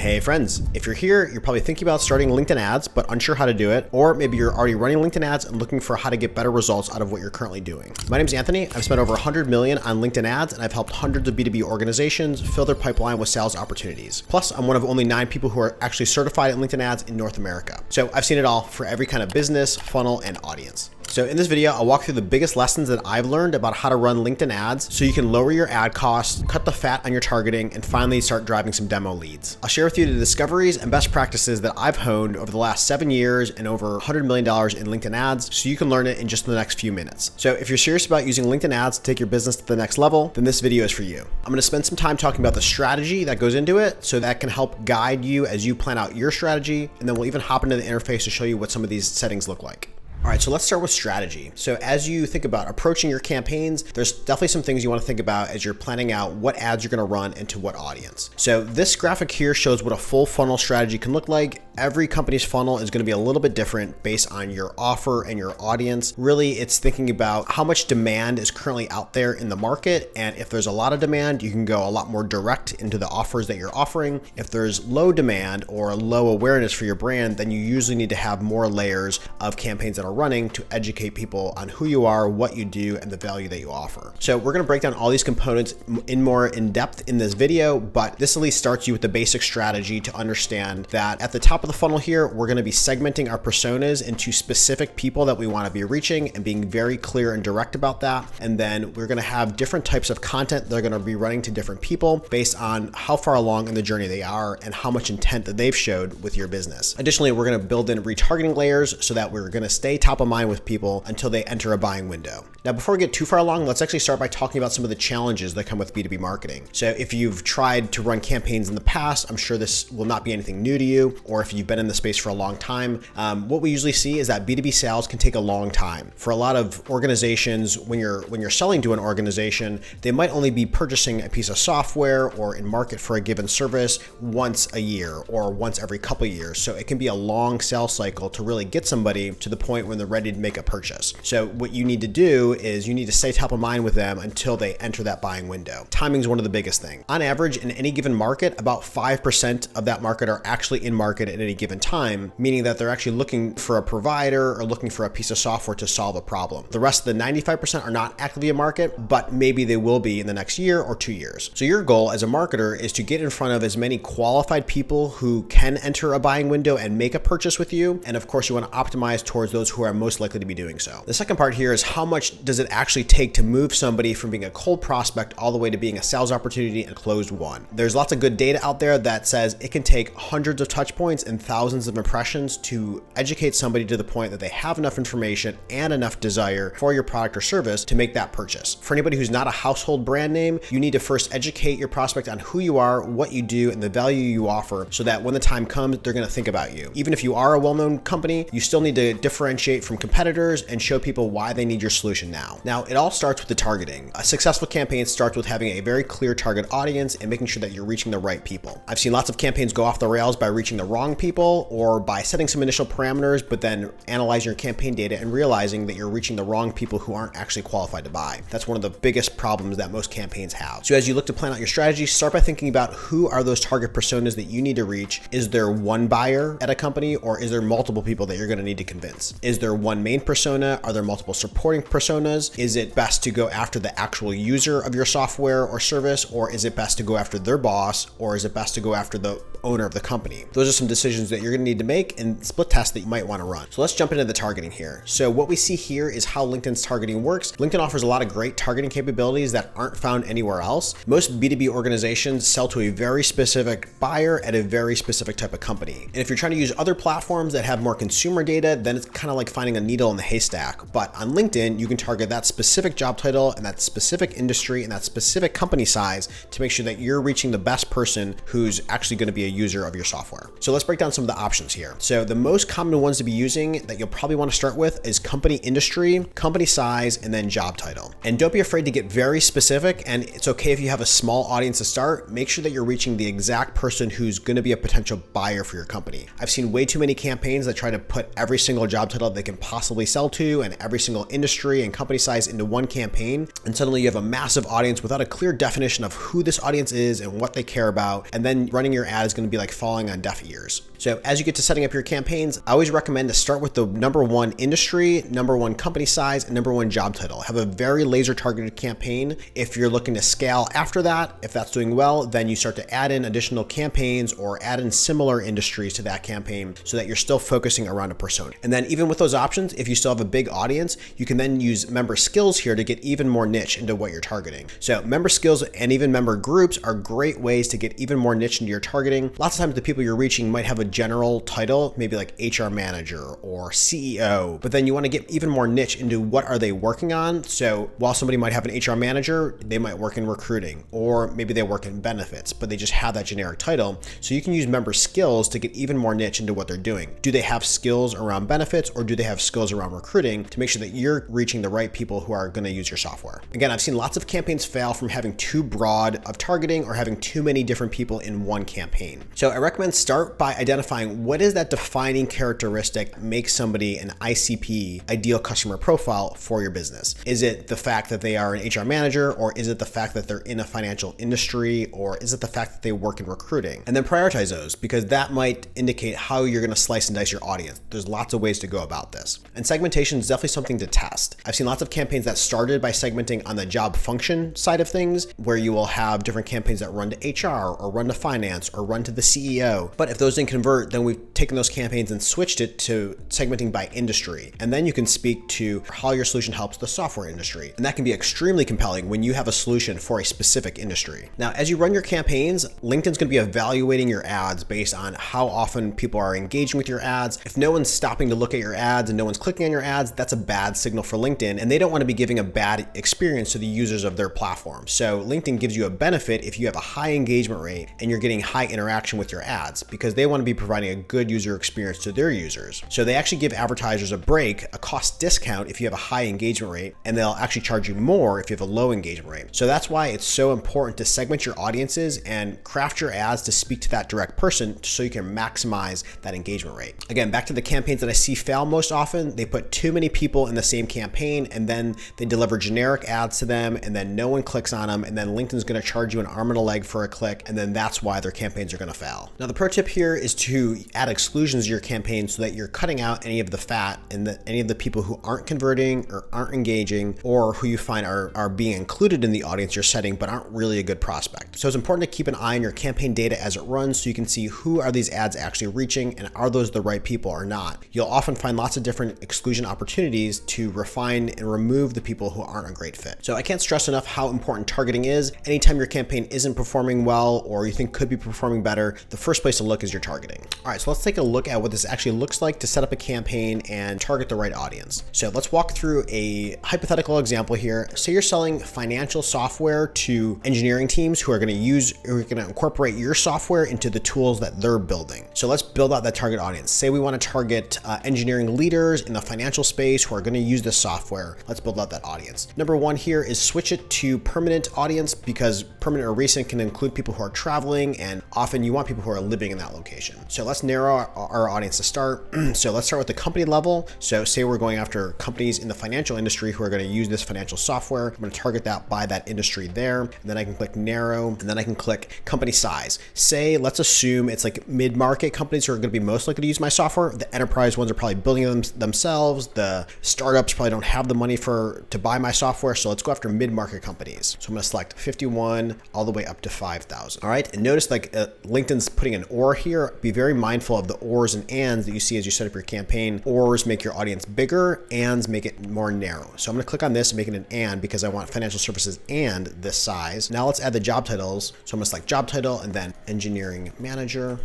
Hey friends, if you're here, you're probably thinking about starting LinkedIn ads, but unsure how to do it, or maybe you're already running LinkedIn ads and looking for how to get better results out of what you're currently doing. My name's Anthony. I've spent over 100 million on LinkedIn ads, and I've helped hundreds of B2B organizations fill their pipeline with sales opportunities. Plus, I'm one of only 9 people who are actually certified in LinkedIn ads in North America. So I've seen it all for every kind of business, funnel, and audience. So in this video, I'll walk through the biggest lessons that I've learned about how to run LinkedIn ads so you can lower your ad costs, cut the fat on your targeting, and finally start driving some demo leads. I'll share with you the discoveries and best practices that I've honed over the last 7 years and over $100 million in LinkedIn ads so you can learn it in just the next few minutes. So if you're serious about using LinkedIn ads to take your business to the next level, then this video is for you. I'm going to spend some time talking about the strategy that goes into it so that can help guide you as you plan out your strategy, and then we'll even hop into the interface to show you what some of these settings look like. All right, so let's start with strategy. So as you think about approaching your campaigns, there's definitely some things you want to think about as you're planning out what ads you're going to run into what audience. So this graphic here shows what a full funnel strategy can look like. Every company's funnel is going to be a little bit different based on your offer and your audience. Really, it's thinking about how much demand is currently out there in the market. And if there's a lot of demand, you can go a lot more direct into the offers that you're offering. If there's low demand or low awareness for your brand, then you usually need to have more layers of campaigns that are running to educate people on who you are, what you do, and the value that you offer. So we're going to break down all these components more in depth in this video, but this at least starts you with the basic strategy to understand that at the top of the funnel here, we're going to be segmenting our personas into specific people that we want to be reaching and being very clear and direct about that. And then we're going to have different types of content that are going to be running to different people based on how far along in the journey they are and how much intent that they've showed with your business. Additionally, we're going to build in retargeting layers so that we're going to stay top of mind with people until they enter a buying window. Now, before we get too far along, let's actually start by talking about some of the challenges that come with B2B marketing. So if you've tried to run campaigns in the past, I'm sure this will not be anything new to you, or if you've been in the space for a long time, what we usually see is that B2B sales can take a long time. For a lot of organizations, when you're selling to an organization, they might only be purchasing a piece of software or in market for a given service once a year or once every couple of years. So it can be a long sales cycle to really get somebody to the point when they're ready to make a purchase. So what you need to do is you need to stay top of mind with them until they enter that buying window. Timing is one of the biggest things. On average, in any given market, about 5% of that market are actually in market at any given time, meaning that they're actually looking for a provider or looking for a piece of software to solve a problem. The rest of the 95% are not actively in market, but maybe they will be in the next year or 2 years. So your goal as a marketer is to get in front of as many qualified people who can enter a buying window and make a purchase with you. And of course, you want to optimize towards those who are most likely to be doing so. The second part here is how much does it actually take to move somebody from being a cold prospect all the way to being a sales opportunity and closed won. There's lots of good data out there that says it can take hundreds of touch points and thousands of impressions to educate somebody to the point that they have enough information and enough desire for your product or service to make that purchase. For anybody who's not a household brand name, you need to first educate your prospect on who you are, what you do, and the value you offer so that when the time comes, they're going to think about you. Even if you are a well-known company, you still need to differentiate from competitors and show people why they need your solution now. Now, it all starts with the targeting. A successful campaign starts with having a very clear target audience and making sure that you're reaching the right people. I've seen lots of campaigns go off the rails by reaching the wrong people or by setting some initial parameters, but then analyzing your campaign data and realizing that you're reaching the wrong people who aren't actually qualified to buy. That's one of the biggest problems that most campaigns have. So as you look to plan out your strategy, start by thinking about who are those target personas that you need to reach. Is there one buyer at a company, or is there multiple people that you're going to need to convince? Is there one main persona? Are there multiple supporting personas? Is it best to go after the actual user of your software or service, or is it best to go after their boss, or is it best to go after the owner of the company? Those are some decisions that you're going to need to make and split tests that you might want to run. So let's jump into the targeting here. So what we see here is how LinkedIn's targeting works. LinkedIn offers a lot of great targeting capabilities that aren't found anywhere else. Most B2B organizations sell to a very specific buyer at a very specific type of company. And if you're trying to use other platforms that have more consumer data, then it's kind of like finding a needle in the haystack. But on LinkedIn, you can target that specific job title and that specific industry and that specific company size to make sure that you're reaching the best person who's actually going to be a user of your software. So let's break down some of the options here. So the most common ones to be using that you'll probably want to start with is company industry, company size, and then job title. And don't be afraid to get very specific, and it's okay if you have a small audience to start. Make sure that you're reaching the exact person who's going to be a potential buyer for your company. I've seen way too many campaigns that try to put every single job title they can possibly sell to and every single industry and company size into one campaign, and suddenly you have a massive audience without a clear definition of who this audience is and what they care about, and then running your ad is going going to be like falling on deaf ears. So as you get to setting up your campaigns, I always recommend to start with the number one industry, number one company size, and number one job title. Have a very laser targeted campaign. If you're looking to scale after that, if that's doing well, then you start to add in additional campaigns or add in similar industries to that campaign so that you're still focusing around a persona. And then even with those options, if you still have a big audience, you can then use member skills here to get even more niche into what you're targeting. So member skills and even member groups are great ways to get even more niche into your targeting. Lots of times the people you're reaching might have a general title, maybe like HR manager or CEO, but then you want to get even more niche into what are they working on. So while somebody might have an HR manager, they might work in recruiting, or maybe they work in benefits, but they just have that generic title. So you can use member skills to get even more niche into what they're doing. Do they have skills around benefits, or do they have skills around recruiting, to make sure that you're reaching the right people who are going to use your software? Again, I've seen lots of campaigns fail from having too broad of targeting or having too many different people in one campaign. So I recommend start by identifying what is that defining characteristic that makes somebody an ICP, ideal customer profile, for your business. Is it the fact that they are an HR manager, or is it the fact that they're in a financial industry, or is it the fact that they work in recruiting? And then prioritize those, because that might indicate how you're going to slice and dice your audience. There's lots of ways to go about this. And segmentation is definitely something to test. I've seen lots of campaigns that started by segmenting on the job function side of things, where you will have different campaigns that run to HR or run to finance or run to the CEO. But if those didn't convert, then we've taken those campaigns and switched it to segmenting by industry. And then you can speak to how your solution helps the software industry. And that can be extremely compelling when you have a solution for a specific industry. Now, as you run your campaigns, LinkedIn's going to be evaluating your ads based on how often people are engaging with your ads. If no one's stopping to look at your ads and no one's clicking on your ads, that's a bad signal for LinkedIn, and they don't want to be giving a bad experience to the users of their platform. So LinkedIn gives you a benefit if you have a high engagement rate and you're getting high interaction with your ads, because they want to be providing a good user experience to their users. So they actually give advertisers a break, a cost discount, if you have a high engagement rate, and they'll actually charge you more if you have a low engagement rate. So that's why it's so important to segment your audiences and craft your ads to speak to that direct person so you can maximize that engagement rate. Again, back to the campaigns that I see fail most often, they put too many people in the same campaign, and then they deliver generic ads to them, and then no one clicks on them, and then LinkedIn's going to charge you an arm and a leg for a click, and then that's why their campaigns are going to fail. Now, the pro tip here is to add exclusions to your campaign so that you're cutting out any of the fat and any of the people who aren't converting or aren't engaging, or who you find are being included in the audience you're setting but aren't really a good prospect. So it's important to keep an eye on your campaign data as it runs so you can see who are these ads actually reaching, and are those the right people or not. You'll often find lots of different exclusion opportunities to refine and remove the people who aren't a great fit. So I can't stress enough how important targeting is. Anytime your campaign isn't performing well, or you think could be performing better, the first place to look is your targeting. All right, so let's take a look at what this actually looks like to set up a campaign and target the right audience. So let's walk through a hypothetical example here. Say you're selling financial software to engineering teams who are going to incorporate your software into the tools that they're building. So let's build out that target audience. Say we want to target engineering leaders in the financial space who are going to use this software. Let's build out that audience. Number one here is switch it to permanent audience, because permanent or recent can include people who are traveling, and often you want people who are living in that location. So let's narrow our audience to start. So let's start with the company level. So say we're going after companies in the financial industry who are going to use this financial software. I'm going to target that by that industry there. And then I can click narrow, and then I can click company size. Say, let's assume it's like mid-market companies who are going to be most likely to use my software. The enterprise ones are probably building them themselves. The startups probably don't have the money to buy my software. So let's go after mid-market companies. So I'm going to select 51 all the way up to 5,000. All right. And notice like LinkedIn's putting an or here. Be very mindful of the ors and ands that you see as you set up your campaign. Ors make your audience bigger, ands make it more narrow. So I'm going to click on this and make it an and, because I want financial services and this size. Now let's add the job titles. So I'm going to select job title and then engineering manager,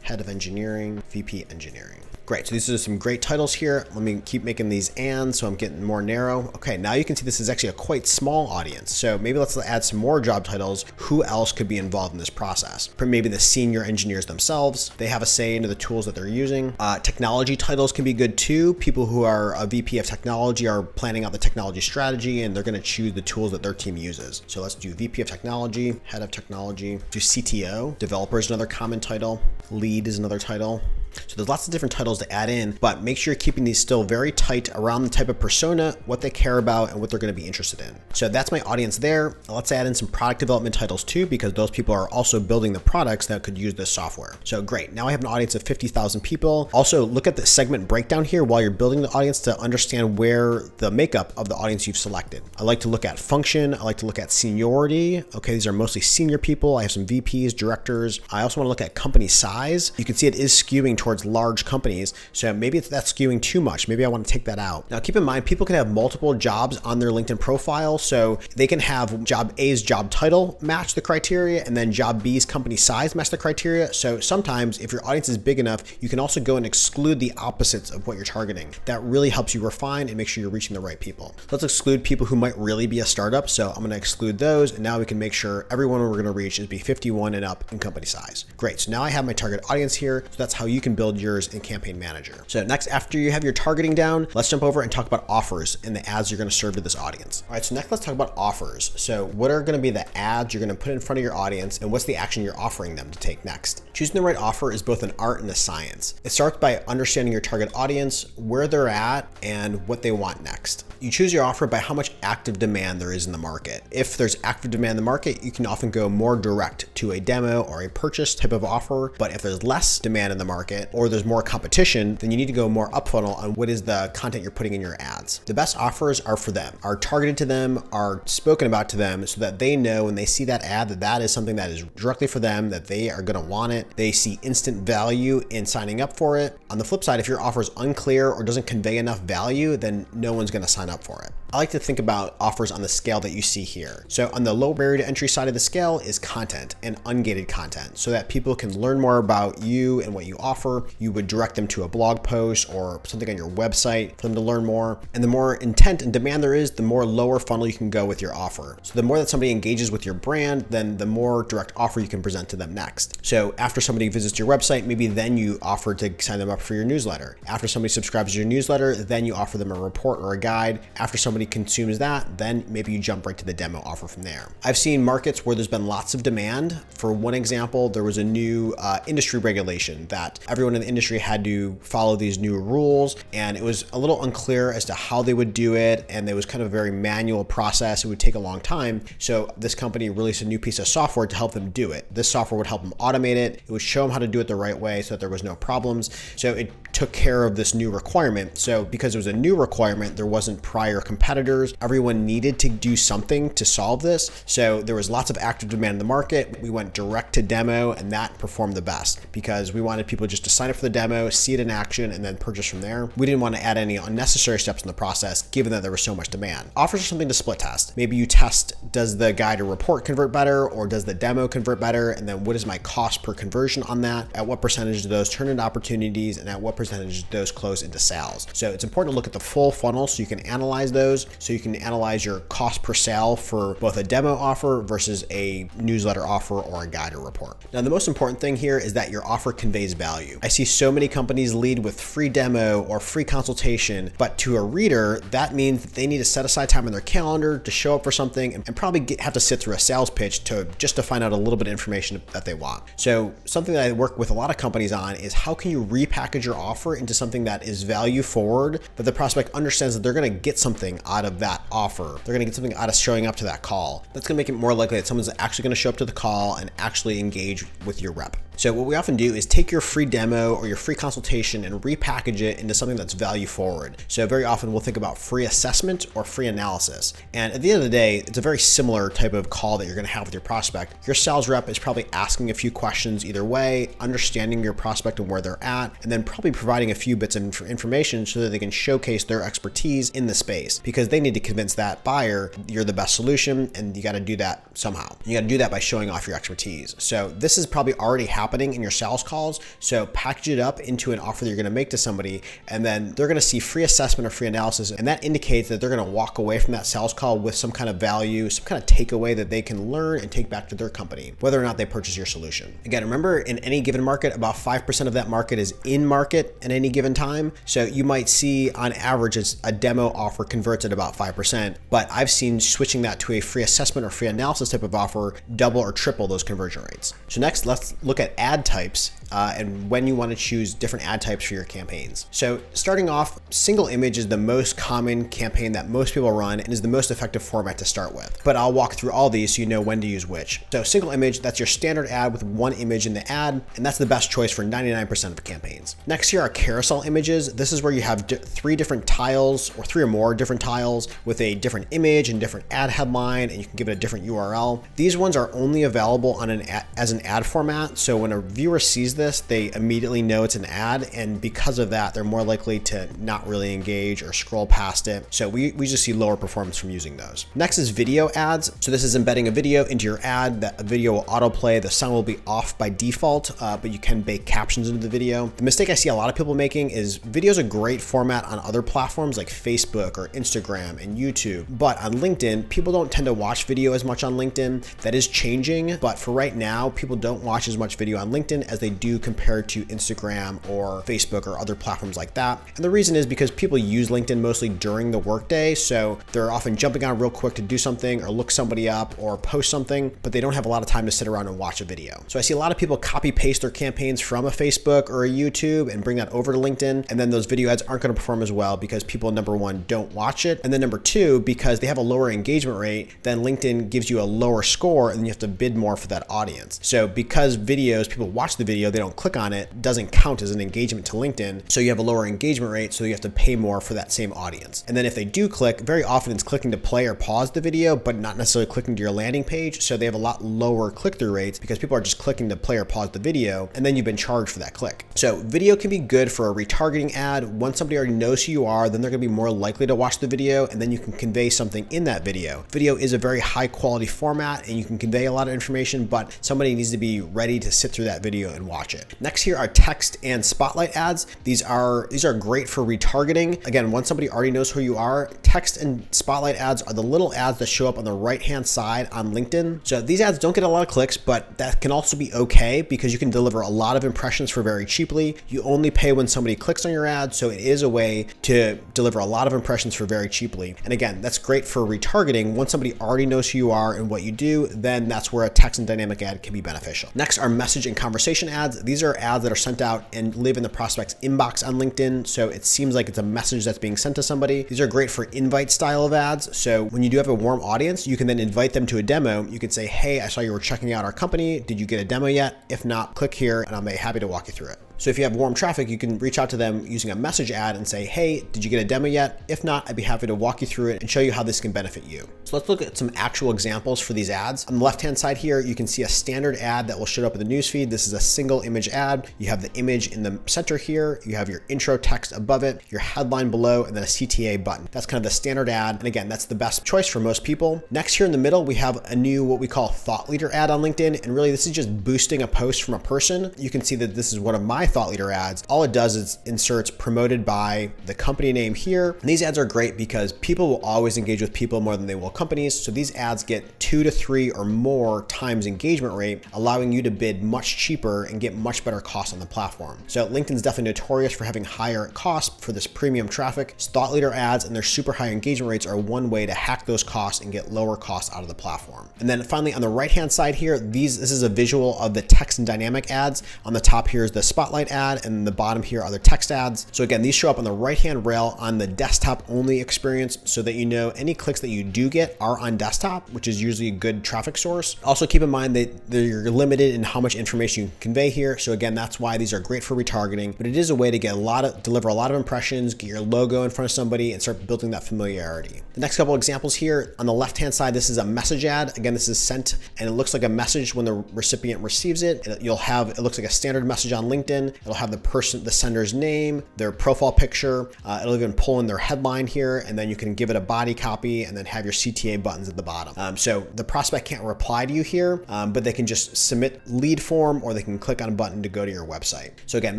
head of engineering, VP engineering. Great, so these are some great titles here. Let me keep making these and, so I'm getting more narrow. Okay, now you can see this is actually a quite small audience. So maybe let's add some more job titles. Who else could be involved in this process? Maybe the senior engineers themselves. They have a say into the tools that they're using. Technology titles can be good too. People who are a VP of technology are planning out the technology strategy, and they're gonna choose the tools that their team uses. So let's do VP of technology, head of technology, do CTO. Developer is another common title. Lead is another title. So So there's lots of different titles to add in, but make sure you're keeping these still very tight around the type of persona, what they care about, and what they're going to be interested in. So that's my audience there. Let's add in some product development titles too, because those people are also building the products that could use this software. So great. Now I have an audience of 50,000 people. Also look at the segment breakdown here while you're building the audience to understand where the makeup of the audience you've selected. I like to look at function. I like to look at seniority. Okay, these are mostly senior people. I have some VPs, directors. I also want to look at company size. You can see it is skewing towards large companies. So maybe that's skewing too much. Maybe I want to take that out. Now keep in mind, people can have multiple jobs on their LinkedIn profile. So they can have job A's job title match the criteria, and then job B's company size match the criteria. So sometimes if your audience is big enough, you can also go and exclude the opposites of what you're targeting. That really helps you refine and make sure you're reaching the right people. So let's exclude people who might really be a startup. So I'm going to exclude those. And now we can make sure everyone we're going to reach is be 51 and up in company size. Great. So now I have my target audience here. So that's how you can build yours in Campaign Manager. So next, after you have your targeting down, let's jump over and talk about offers and the ads you're going to serve to this audience. All right. So next, let's talk about offers. So what are going to be the ads you're going to put in front of your audience, and what's the action you're offering them to take next? Choosing the right offer is both an art and a science. It starts by understanding your target audience, where they're at, and what they want next. You choose your offer by how much active demand there is in the market. If there's active demand in the market, you can often go more direct to a demo or a purchase type of offer. But if there's less demand in the market or there's more competition, then you need to go more up funnel on what is the content you're putting in your ads. The best offers are for them, are targeted to them, are spoken about to them, so that they know when they see that ad that that is something that is directly for them, that they are going to want it. They see instant value in signing up for it. On the flip side, if your offer is unclear or doesn't convey enough value, then no one's going to sign up for it. I like to think about offers on the scale that you see here. So on the low barrier to entry side of the scale is content and ungated content, so that people can learn more about you and what you offer. You would direct them to a blog post or something on your website for them to learn more. And the more intent and demand there is, the more lower funnel you can go with your offer. So the more that somebody engages with your brand, then the more direct offer you can present to them next. So after somebody visits your website, maybe then you offer to sign them up for your newsletter. After somebody subscribes to your newsletter, then you offer them a report or a guide. After somebody consumes that, then maybe you jump right to the demo offer from there. I've seen markets where there's been lots of demand. For one example, there was a new industry regulation that everyone in the industry had to follow these new rules, and it was a little unclear as to how they would do it, and it was kind of a very manual process. It would take a long time. So this company released a new piece of software to help them do it. This software would help them automate it. It would show them how to do it the right way so that there was no problems. So it took care of this new requirement. So because it was a new requirement, there wasn't prior competitors. Everyone needed to do something to solve this. So there was lots of active demand in the market. We went direct to demo, and that performed the best because we wanted people just to sign up for the demo, see it in action, and then purchase from there. We didn't want to add any unnecessary steps in the process, given that there was so much demand. Offers are something to split test. Maybe you test, does the guide or report convert better, or does the demo convert better? And then what is my cost per conversion on that? At what percentage do those turn into opportunities, and at what percentage do those close into sales? So it's important to look at the full funnel so you can analyze those, so you can analyze your cost per sale for both a demo offer versus a newsletter offer or a guide or report. Now, the most important thing here is that your offer conveys value. I see so many companies lead with free demo or free consultation, but to a reader, that means that they need to set aside time in their calendar to show up for something and probably have to sit through a sales pitch just to find out a little bit of information that they want. So something that I work with a lot of companies on is how can you repackage your offer into something that is value forward, but the prospect understands that they're going to get something out of that offer. They're going to get something out of showing up to that call. That's going to make it more likely that someone's actually going to show up to the call and actually engage with your rep. So what we often do is take your free demo or your free consultation and repackage it into something that's value forward. So very often we'll think about free assessment or free analysis. And at the end of the day, it's a very similar type of call that you're going to have with your prospect. Your sales rep is probably asking a few questions either way, understanding your prospect and where they're at, and then probably providing a few bits of information so that they can showcase their expertise in the space, because they need to convince that buyer you're the best solution, and you got to do that somehow. You got to do that by showing off your expertise. So this is probably already happening in your sales calls. So package it up into an offer that you're going to make to somebody, and then they're going to see free assessment or free analysis. And that indicates that they're going to walk away from that sales call with some kind of value, some kind of takeaway that they can learn and take back to their company, whether or not they purchase your solution. Again, remember, in any given market, about 5% of that market is in market at any given time. So you might see on average a demo offer converts at about 5%, but I've seen switching that to a free assessment or free analysis type of offer double or triple those conversion rates. So next, let's look at ad types and when you want to choose different ad types for your campaigns. So starting off, single image is the most common campaign that most people run and is the most effective format to start with. But I'll walk through all these so you know when to use which. So single image, that's your standard ad with one image in the ad, and that's the best choice for 99% of campaigns. Next here are carousel images. This is where you have three different tiles or three or more different tiles with a different image and different ad headline, and you can give it a different URL. These ones are only available on as an ad format. So when a viewer sees this, they immediately know it's an ad, and because of that, they're more likely to not really engage or scroll past it. So we just see lower performance from using those. Next is video ads. So this is embedding a video into your ad. That a video will autoplay. The sound will be off by default, but you can bake captions into the video. The mistake I see a lot of people making is videos a great format on other platforms like Facebook or Instagram and YouTube, but on LinkedIn, people don't tend to watch video as much on LinkedIn. That is changing, but for right now, people don't watch as much video on LinkedIn as they do compared to Instagram or Facebook or other platforms like that. And the reason is because people use LinkedIn mostly during the workday, so they're often jumping on real quick to do something or look somebody up or post something, but they don't have a lot of time to sit around and watch a video. So I see a lot of people copy paste their campaigns from a Facebook or a YouTube and bring that over to LinkedIn, and then those video ads aren't going to perform as well because people, number one, don't watch it, and then number two, because they have a lower engagement rate, then LinkedIn gives you a lower score and you have to bid more for that audience. So because videos, people watch the video, they don't click on it, doesn't count as an engagement to LinkedIn, so you have a lower engagement rate, so you have to pay more for that same audience. And then if they do click, very often it's clicking to play or pause the video, but not necessarily clicking to your landing page, so they have a lot lower click-through rates because people are just clicking to play or pause the video, and then you've been charged for that click. So video can be good for a retargeting ad. Once somebody already knows who you are, then they're going to be more likely to watch the video, and then you can convey something in that video. Video is a very high quality format and you can convey a lot of information, but somebody needs to be ready to sit through that video and watch it. Next here are text and spotlight ads. These are great for retargeting. Again, once somebody already knows who you are, text and spotlight ads are the little ads that show up on the right-hand side on LinkedIn. So these ads don't get a lot of clicks, but that can also be okay because you can deliver a lot of impressions for very cheaply. You only pay when somebody clicks on your ad, so it is a way to deliver a lot of impressions for very cheaply. And again, that's great for retargeting. Once somebody already knows who you are and what you do, then that's where a text and dynamic ad can be beneficial. Next are message and conversation ads. These are ads that are sent out and live in the prospect's inbox on LinkedIn, so it seems like it's a message that's being sent to somebody. These are great for invite style of ads. So when you do have a warm audience, you can then invite them to a demo. You can say, hey, I saw you were checking out our company. Did you get a demo yet? If not, click here and I'll be happy to walk you through it. So if you have warm traffic, you can reach out to them using a message ad and say, hey, did you get a demo yet? If not, I'd be happy to walk you through it and show you how this can benefit you. So let's look at some actual examples for these ads. On the left-hand side here, you can see a standard ad that will show up in the newsfeed. This is a single image ad. You have the image in the center here. You have your intro text above it, your headline below, and then a CTA button. That's kind of the standard ad. And again, that's the best choice for most people. Next here in the middle, we have a new, what we call thought leader ad on LinkedIn. And really this is just boosting a post from a person. You can see that this is one of my thought leader ads. All it does is inserts promoted by the company name here. And these ads are great because people will always engage with people more than they will companies. So these ads get 2 to 3 or more times engagement rate, allowing you to bid much cheaper and get much better costs on the platform. So LinkedIn's definitely notorious for having higher costs for this premium traffic. Thought leader ads and their super high engagement rates are one way to hack those costs and get lower costs out of the platform. And then finally on the right-hand side here, this is a visual of the text and dynamic ads. On the top here is the spotlight ad, and the bottom here are the text ads. So again, these show up on the right-hand rail on the desktop only experience so that you know any clicks that you do get are on desktop, which is usually a good traffic source. Also keep in mind that you're limited in how much information you can convey here. So again, that's why these are great for retargeting, but it is a way to get deliver a lot of impressions, get your logo in front of somebody and start building that familiarity. The next couple examples here on the left-hand side, this is a message ad. Again, this is sent and it looks like a message when the recipient receives it. It looks like a standard message on LinkedIn. It'll have the sender's name, their profile picture. It'll even pull in their headline here, and then you can give it a body copy and then have your CTA buttons at the bottom. So the prospect can't reply to you here, but they can just submit lead form or they can click on a button to go to your website. So again,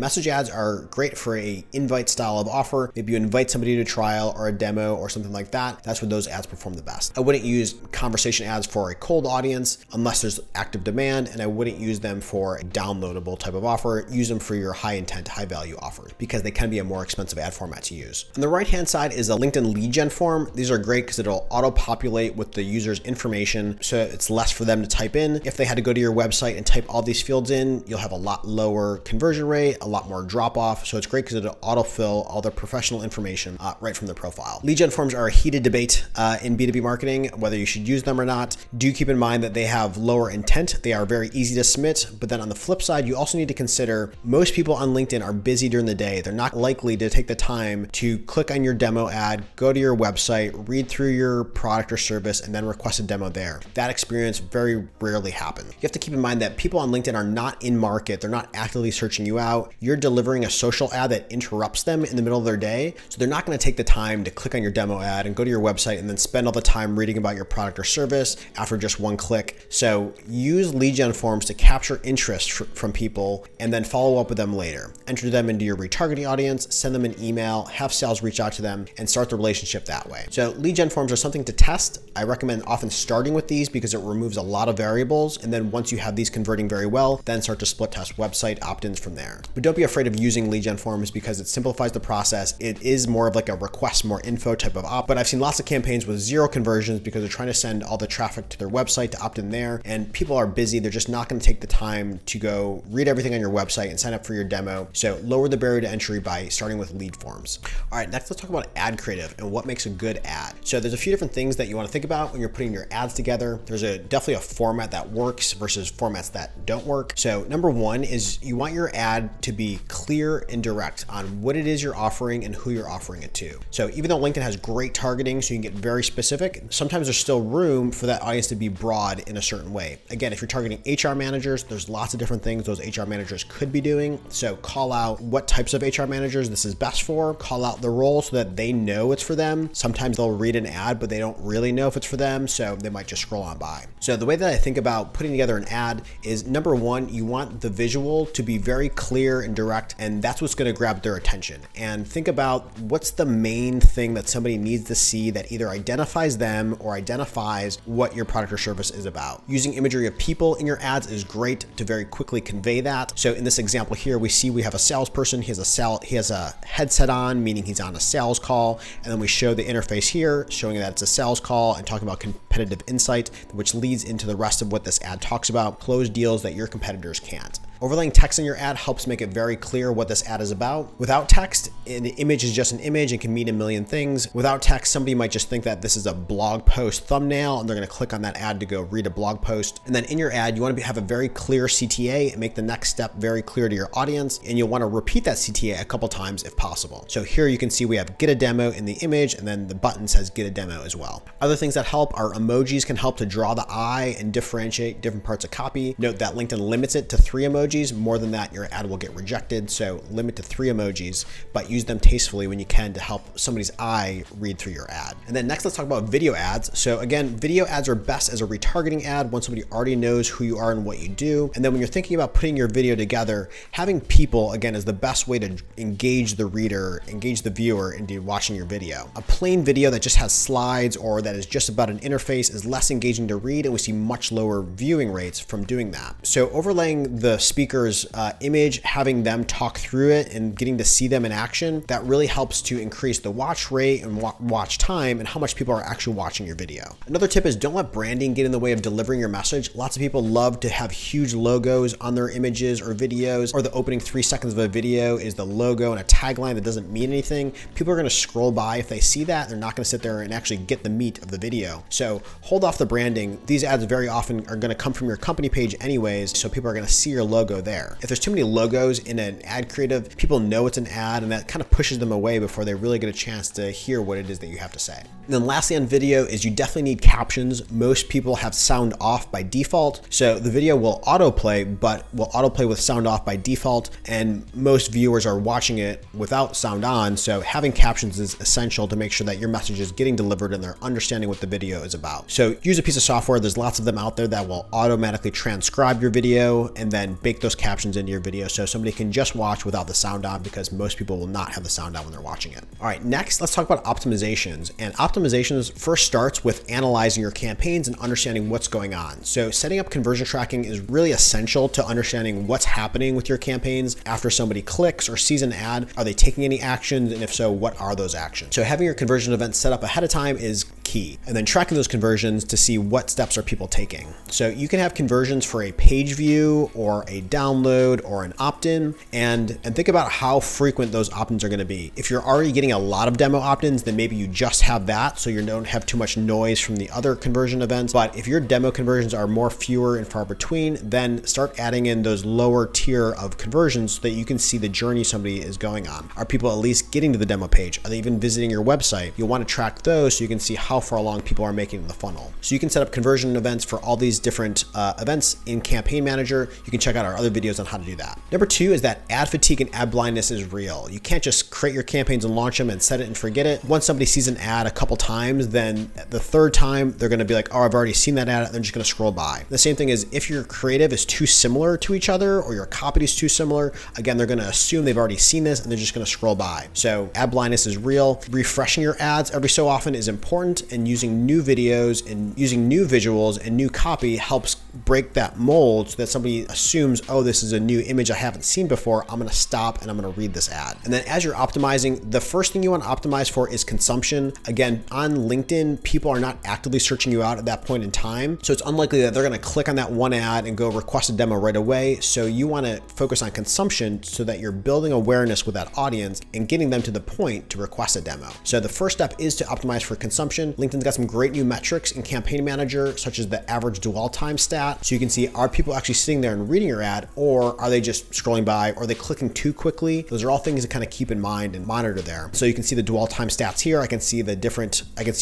message ads are great for a invite style of offer. Maybe you invite somebody to trial or a demo or something like that. That's where those ads perform the best. I wouldn't use conversation ads for a cold audience unless there's active demand, and I wouldn't use them for a downloadable type of offer. Use them for your high intent, high value offers because they can be a more expensive ad format to use. On the right hand side is a LinkedIn lead gen form. These are great because it'll auto populate with the user's information, so it's less for them to type in. If they had to go to your website and type all these fields in, you'll have a lot lower conversion rate, a lot more drop off. So it's great because it'll autofill all the professional information right from the profile. Lead gen forms are a heated debate in B2B marketing, whether you should use them or not. Do keep in mind that they have lower intent. They are very easy to submit, but then on the flip side, you also need to consider most people on LinkedIn are busy during the day. They're not likely to take the time to click on your demo ad, go to your website, read through your product or service, and then request a demo there. That experience very rarely happens. You have to keep in mind that people on LinkedIn are not in market. They're not actively searching you out. You're delivering a social ad that interrupts them in the middle of their day. So they're not going to take the time to click on your demo ad and go to your website and then spend all the time reading about your product or service after just one click. So use lead gen forms to capture interest from people and then follow up with them later. Enter them into your retargeting audience, send them an email, have sales reach out to them, and start the relationship that way. So lead gen forms are something to test. I recommend often starting with these because it removes a lot of variables. And then once you have these converting very well, then start to split test website opt-ins from there. But don't be afraid of using lead gen forms because it simplifies the process. It is more of like a request more info type of op, but I've seen lots of campaigns with zero conversions because they're trying to send all the traffic to their website to opt in there, and people are busy. They're just not going to take the time to go read everything on your website and sign up for your demo. So lower the barrier to entry by starting with lead forms. All right, next let's talk about ad creative and what makes a good ad. So there's a few different things that you want to think about when you're putting your ads together. There's definitely a format that works versus formats that don't work. So number one is you want your ad to be clear and direct on what it is you're offering and who you're offering it to. So even though LinkedIn has great targeting, so you can get very specific, sometimes there's still room for that audience to be broad in a certain way. Again, if you're targeting HR managers, there's lots of different things those HR managers could be doing. So call out what types of HR managers this is best for, call out the role so that they know it's for them. Sometimes they'll read an ad, but they don't really know if it's for them, so they might just scroll on by. So the way that I think about putting together an ad is number one, you want the visual to be very clear and direct, and that's what's going to grab their attention. And think about what's the main thing that somebody needs to see that either identifies them or identifies what your product or service is about. Using imagery of people in your ads is great to very quickly convey that. So in this example here, we have a salesperson. He has a headset on, meaning he's on a sales call, and then we show the interface here showing that it's a sales call and talking about competitive insight, which leads into the rest of what this ad talks about, close deals that your competitors can't. Overlaying text in your ad helps make it very clear what this ad is about. Without text, an image is just an image and can mean a million things. Without text, somebody might just think that this is a blog post thumbnail and they're going to click on that ad to go read a blog post. And then in your ad, you want to have a very clear CTA and make the next step very clear to your audience. And you'll want to repeat that CTA a couple times if possible. So here you can see we have get a demo in the image, and then the button says get a demo as well. Other things that help are emojis can help to draw the eye and differentiate different parts of copy. Note that LinkedIn limits it to 3 emojis. More than that, your ad will get rejected. So limit to 3 emojis, but use them tastefully when you can to help somebody's eye read through your ad. And then next, let's talk about video ads. So again, video ads are best as a retargeting ad once somebody already knows who you are and what you do. And then when you're thinking about putting your video together, having people, again, is the best way to engage the reader, engage the viewer into watching your video. A plain video that just has slides or that is just about an interface is less engaging to read, and we see much lower viewing rates from doing that. So overlaying the speaker's image, having them talk through it and getting to see them in action, that really helps to increase the watch rate and watch time and how much people are actually watching your video. Another tip is don't let branding get in the way of delivering your message. Lots of people love to have huge logos on their images or videos, or the opening 3 seconds of a video is the logo and a tagline that doesn't mean anything. People are going to scroll by if they see that. They're not going to sit there and actually get the meat of the video. So hold off the branding. These ads very often are going to come from your company page anyways, so people are going to see your logo there. If there's too many logos in an ad creative, people know it's an ad, and that kind of pushes them away before they really get a chance to hear what it is that you have to say. And then lastly on video is you definitely need captions. Most people have sound off by default. So the video will autoplay, but will autoplay with sound off by default. And most viewers are watching it without sound on. So having captions is essential to make sure that your message is getting delivered and they're understanding what the video is about. So use a piece of software. There's lots of them out there that will automatically transcribe your video and then bake those captions into your video so somebody can just watch without the sound on, because most people will not have the sound on when they're watching it. All right, next, let's talk about optimizations. And optimizations first starts with analyzing your campaigns and understanding what's going on. So setting up conversion tracking is really essential to understanding what's happening with your campaigns after somebody clicks or sees an ad. Are they taking any actions? And if so, what are those actions? So having your conversion events set up ahead of time is key. And then tracking those conversions to see what steps are people taking. So you can have conversions for a page view or a download or an opt-in, and think about how frequent those opt-ins are going to be. If you're already getting a lot of demo opt-ins, then maybe you just have that so you don't have too much noise from the other conversion events. But if your demo conversions are more fewer and far between, then start adding in those lower tier of conversions so that you can see the journey somebody is going on. Are people at least getting to the demo page? Are they even visiting your website? You'll want to track those so you can see how far along people are making in the funnel. So you can set up conversion events for all these different events in Campaign Manager. You can check out our other videos on how to do that. Number 2 is that ad fatigue and ad blindness is real. You can't just create your campaigns and launch them and set it and forget it. Once somebody sees an ad a couple times, then the third time they're going to be like, oh, I've already seen that ad. They're just going to scroll by. The same thing is if your creative is too similar to each other or your copy is too similar, again, they're going to assume they've already seen this and they're just going to scroll by. So ad blindness is real. Refreshing your ads every so often is important, and using new videos and using new visuals and new copy helps break that mold so that somebody assumes, oh, this is a new image I haven't seen before. I'm going to stop and I'm going to read this ad. And then as you're optimizing, the first thing you want to optimize for is consumption. Again, on LinkedIn, people are not actively searching you out at that point in time. So it's unlikely that they're going to click on that one ad and go request a demo right away. So you want to focus on consumption so that you're building awareness with that audience and getting them to the point to request a demo. So the first step is to optimize for consumption. LinkedIn's got some great new metrics in Campaign Manager, such as the average dwell time stat. So you can see, are people actually sitting there and reading your ad, or are they just scrolling by, or are they clicking too quickly? Those are all things to kind of keep in mind and monitor there. So you can see the dwell time stats here. I can see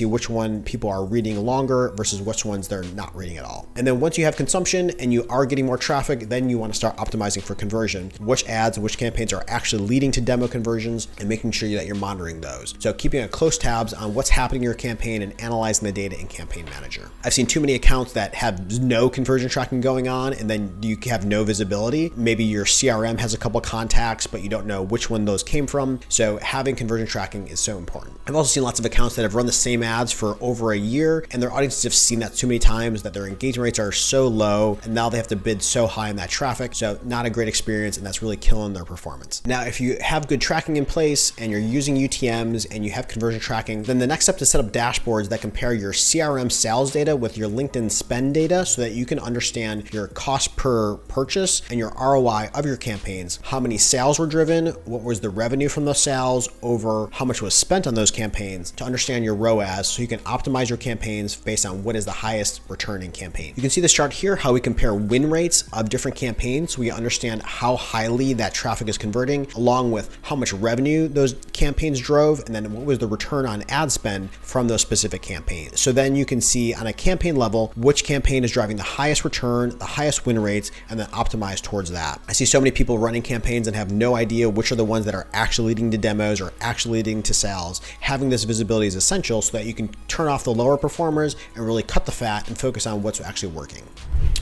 which one people are reading longer versus which ones they're not reading at all. And then once you have consumption and you are getting more traffic, then you want to start optimizing for conversion. Which ads and which campaigns are actually leading to demo conversions, and making sure that you're monitoring those. So keeping a close tabs on what's happening in your campaign and analyzing the data in Campaign Manager. I've seen too many accounts that have no conversion tracking going on, and then you have no visibility. Maybe your CRM has a couple contacts, but you don't know which one those came from. So having conversion tracking is so important. I've also seen lots of accounts that have run the same ads for over a year, and their audiences have seen that too many times that their engagement rates are so low, and now they have to bid so high in that traffic. So not a great experience, and that's really killing their performance. Now, if you have good tracking in place and you're using UTMs and you have conversion tracking, then the next step is to set up dashboards that compare your CRM sales data with your LinkedIn spend data so that you can understand your cost per purchase and your ROI of your campaigns. How many sales were driven? What was the revenue from those sales over how much was spent on those campaigns, to understand your ROAS so you can optimize your campaigns based on what is the highest returning campaign. You can see this chart here, how we compare win rates of different campaigns so we understand how highly that traffic is converting, along with how much revenue those campaigns drove, and then what was the return on ad spend from those specific campaigns. So then you can see on a campaign level which campaign is driving the highest return, the highest win rates, and then optimize towards that. I see so many people running campaigns and have no idea which are the ones that are actually leading to demos or actually leading to sales. Having this visibility is essential so that you can turn off the lower performers and really cut the fat and focus on what's actually working.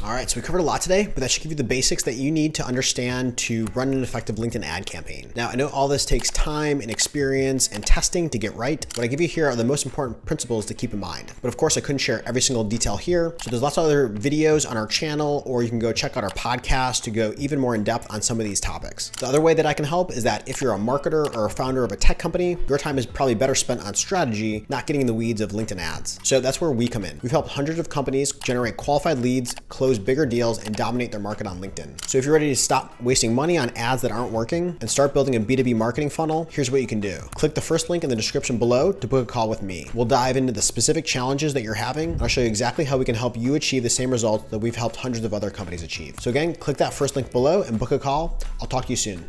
All right, so we covered a lot today, but that should give you the basics that you need to understand to run an effective LinkedIn ad campaign. Now, I know all this takes time and experience and testing to get right. What I give you here are the most important principles to keep in mind. But of course, I couldn't share every single detail here. So there's lots of other videos on our channel, or you can go check out our podcast to go even more in depth on some of these topics. The other way that I can help is that if you're a marketer or a founder of a tech company, your time is probably better spent on strategy, not getting in the weeds of LinkedIn ads. So that's where we come in. We've helped hundreds of companies generate qualified leads, close bigger deals, and dominate their market on LinkedIn. So if you're ready to stop wasting money on ads that aren't working and start building a B2B marketing funnel, here's what you can do. Click the first link in the description below to book a call with me. We'll dive into the specific challenges that you're having, and I'll show you exactly how we can help you achieve the same results that we've helped hundreds of other companies achieve. So again, click that first link below and book a call. I'll talk to you soon.